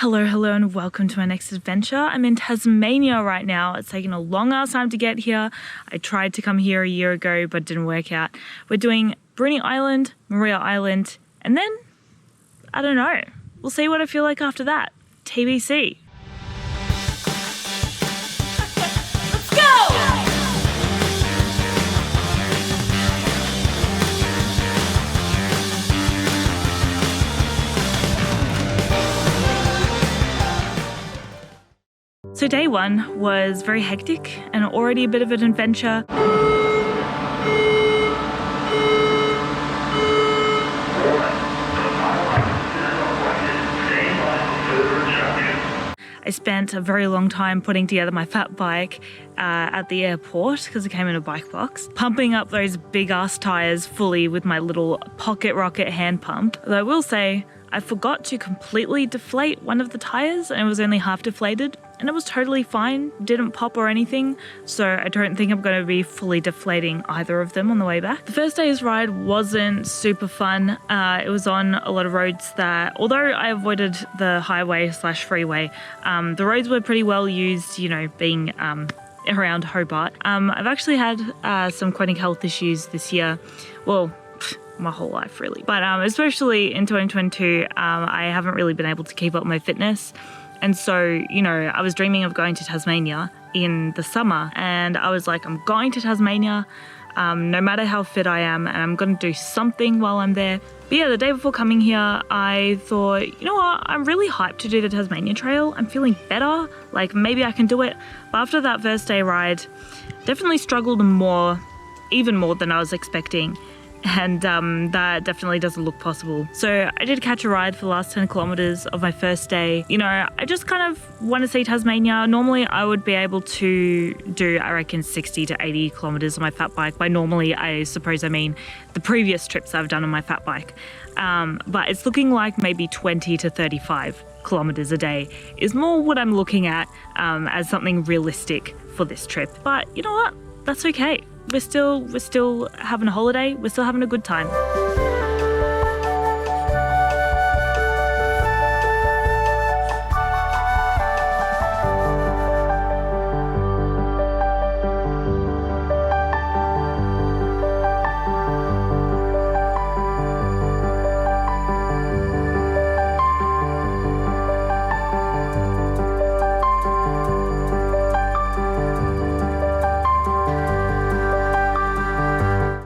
Hello and welcome to my next adventure. I'm in Tasmania right now. It's taken a long ass time to get here. I tried to come here a year ago but didn't work out. We're doing Bruny Island, Maria Island, and then, I don't know. We'll see what I feel like after that. TBC. Let's go! So day one was very hectic and already a bit of an adventure. I spent a very long time putting together my fat bike at the airport because it came in a bike box, pumping up those big ass tires fully with my little pocket rocket hand pump. Though I will say, I forgot to completely deflate one of the tires and it was only half deflated and it was totally fine, didn't pop or anything, so I don't think I'm going to be fully deflating either of them on the way back. The first day's ride wasn't super fun. It was on a lot of roads that, although I avoided the highway/freeway, the roads were pretty well used, you know, being around Hobart. I've actually had some chronic health issues this year. Well, my whole life really, but especially in 2022 I haven't really been able to keep up my fitness, and so, you know, I was dreaming of going to Tasmania in the summer and I was like, I'm going to Tasmania no matter how fit I am, and I'm going to do something while I'm there. But yeah, the day before coming here I thought, you know what, I'm really hyped to do the Tasmania Trail. I'm feeling better, like maybe I can do it. But after that first day ride, definitely struggled even more than I was expecting. And that definitely doesn't look possible. So I did catch a ride for the last 10 kilometers of my first day. You know, I just kind of want to see Tasmania. Normally I would be able to do, I reckon, 60 to 80 kilometers on my fat bike. By normally, I suppose I mean the previous trips I've done on my fat bike. But it's looking like maybe 20 to 35 kilometers a day is more what I'm looking at as something realistic for this trip. But you know what? That's okay. We're still having a holiday. We're still having a good time.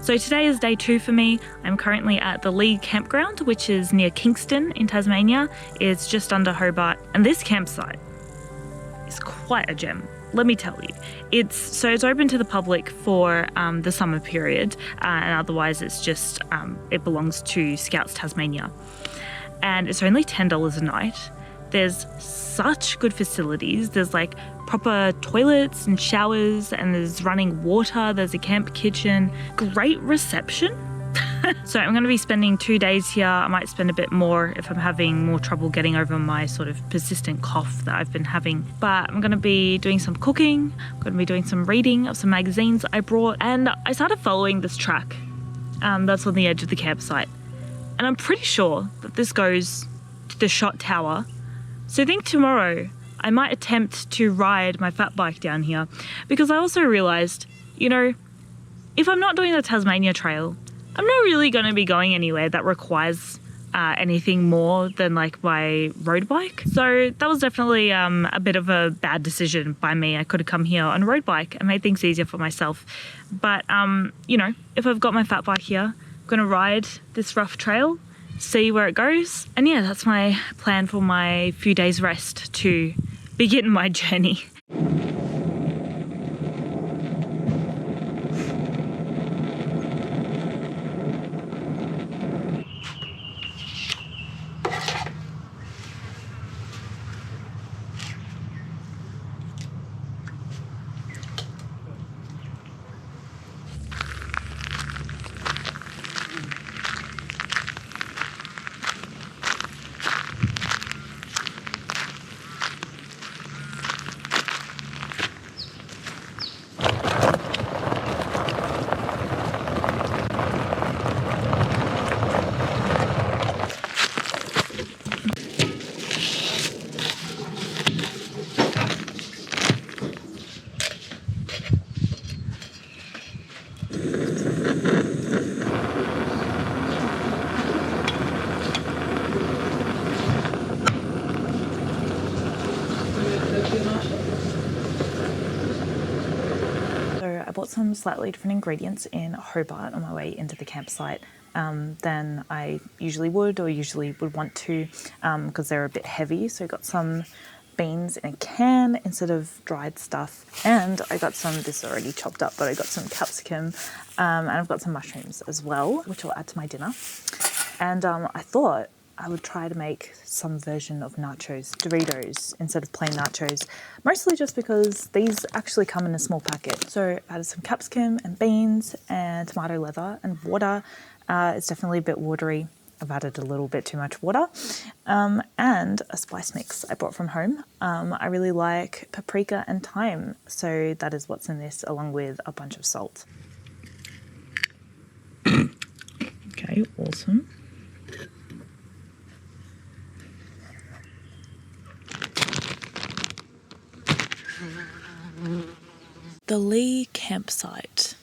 So today is day 2 for me. I'm currently at the League Campground, which is near Kingston in Tasmania. It's just under Hobart, and this campsite is quite a gem, let me tell you. It's open to the public for the summer period, and otherwise it's just, it belongs to Scouts Tasmania. And it's only $10 a night. There's such good facilities. There's like proper toilets and showers, and there's running water, there's a camp kitchen, great reception. So I'm going to be spending 2 days here. I might spend a bit more if I'm having more trouble getting over my sort of persistent cough that I've been having. But I'm going to be doing some cooking, I'm going to be doing some reading of some magazines I brought, and I started following this track that's on the edge of the campsite. And I'm pretty sure that this goes to the shot tower. So I think tomorrow I might attempt to ride my fat bike down here, because I also realised, you know, if I'm not doing the Tasmania Trail, I'm not really going to be going anywhere that requires anything more than like my road bike. So that was definitely a bit of a bad decision by me. I could have come here on a road bike and made things easier for myself. But, you know, if I've got my fat bike here, I'm going to ride this rough trail, see where it goes. And yeah, that's my plan for my few days rest to begin my journey. bought some slightly different ingredients in Hobart on my way into the campsite than I usually would want to, because they're a bit heavy. So I got some beans in a can instead of dried stuff, and I got some, this is already chopped up, but I got some capsicum, and I've got some mushrooms as well, which I'll add to my dinner. And I thought I would try to make some version of nachos, Doritos, instead of plain nachos, mostly just because these actually come in a small packet. So I added some capsicum and beans and tomato leather and water. It's definitely a bit watery. I've added a little bit too much water, and a spice mix I brought from home. I really like paprika and thyme, so that is what's in this, along with a bunch of salt. Okay, awesome. The Lee campsite.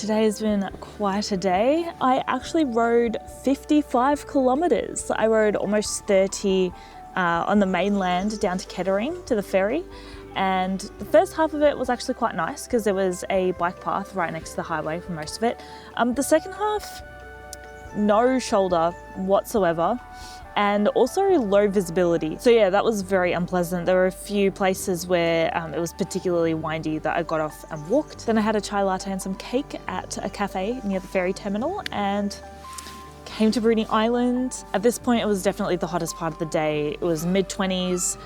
Today has been quite a day. I actually rode 55 kilometres. I rode almost 30 on the mainland down to Kettering to the ferry, and the first half of it was actually quite nice because there was a bike path right next to the highway for most of it. The second half, no shoulder whatsoever, and also low visibility. So yeah, that was very unpleasant. There were a few places where it was particularly windy that I got off and walked. Then I had a chai latte and some cake at a cafe near the ferry terminal and came to Bruny Island. At this point, it was definitely the hottest part of the day. It was mid-20s,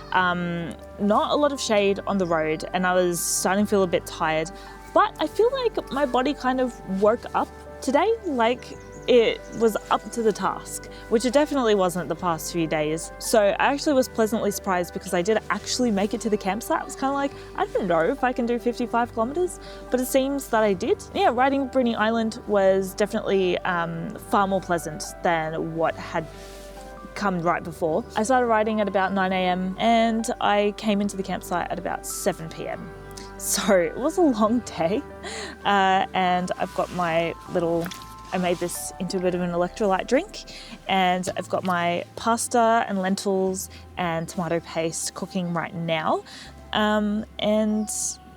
not a lot of shade on the road, and I was starting to feel a bit tired. But I feel like my body kind of woke up today, like it was up to the task, which it definitely wasn't the past few days. So I actually was pleasantly surprised because I did actually make it to the campsite. I was kind of like, I don't know if I can do 55 kilometers, but it seems that I did. Yeah, riding Bruny Island was definitely far more pleasant than what had come right before. I started riding at about 9 a.m. and I came into the campsite at about 7 p.m. So it was a long day, and I've got my little, I made this into a bit of an electrolyte drink, and I've got my pasta and lentils and tomato paste cooking right now. And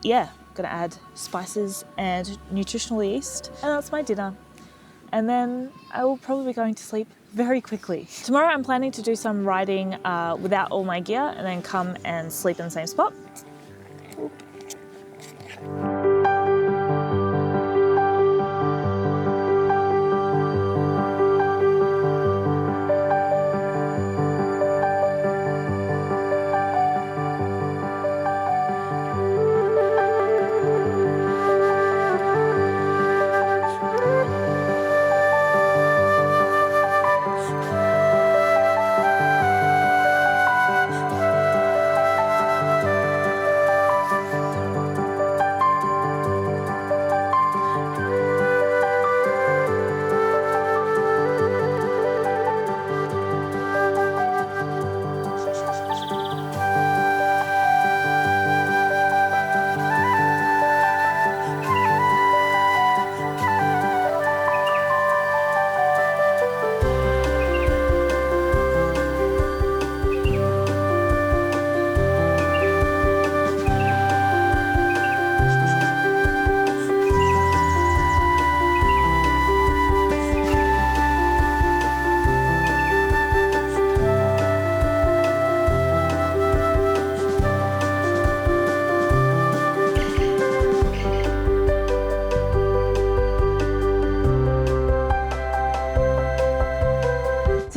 yeah, gonna add spices and nutritional yeast, and that's my dinner. And then I will probably be going to sleep very quickly. Tomorrow I'm planning to do some riding without all my gear and then come and sleep in the same spot.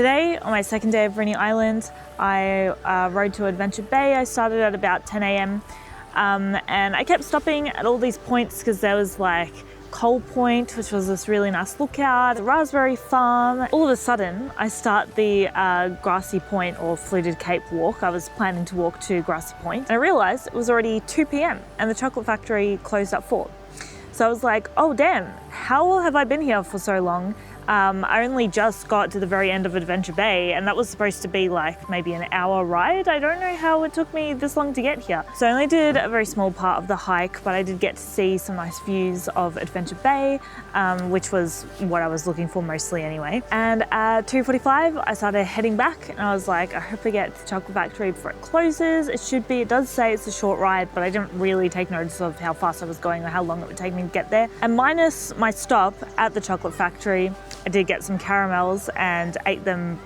Today, on my second day of Bruny Island, I rode to Adventure Bay. I started at about 10 a.m. And I kept stopping at all these points because there was like Coal Point, which was this really nice lookout, the raspberry farm. All of a sudden, I start the Grassy Point or Fluted Cape Walk. I was planning to walk to Grassy Point, and I realized it was already 2 p.m. and the chocolate factory closed at 4. So I was like, oh damn, how have I been here for so long? I only just got to the very end of Adventure Bay, and that was supposed to be like maybe an hour ride. I don't know how it took me this long to get here. So I only did a very small part of the hike, but I did get to see some nice views of Adventure Bay, which was what I was looking for mostly anyway. And at 2:45, I started heading back, and I was like, I hope I get to the chocolate factory before it closes. It does say it's a short ride, but I didn't really take notice of how fast I was going or how long it would take me to get there. And minus my stop at the chocolate factory, I did get some caramels and ate them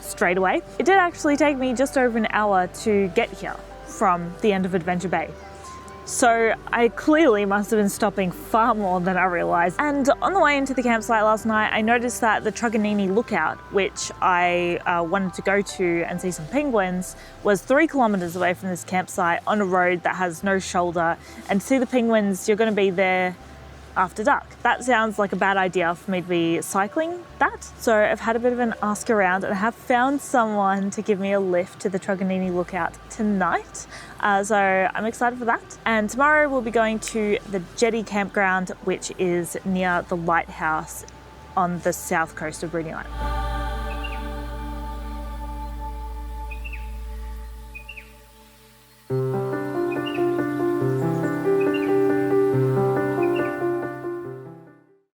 straight away. It did actually take me just over an hour to get here from the end of Adventure Bay. So I clearly must have been stopping far more than I realized. And on the way into the campsite last night, I noticed that the Truganini Lookout, which I wanted to go to and see some penguins, was 3 kilometers away from this campsite on a road that has no shoulder. And to see the penguins, you're going to be there after dark. That sounds like a bad idea for me to be cycling that. So I've had a bit of an ask around, and I have found someone to give me a lift to the Truganini Lookout tonight. So I'm excited for that. And tomorrow we'll be going to the Jetty Campground, which is near the lighthouse on the south coast of Bruny Island.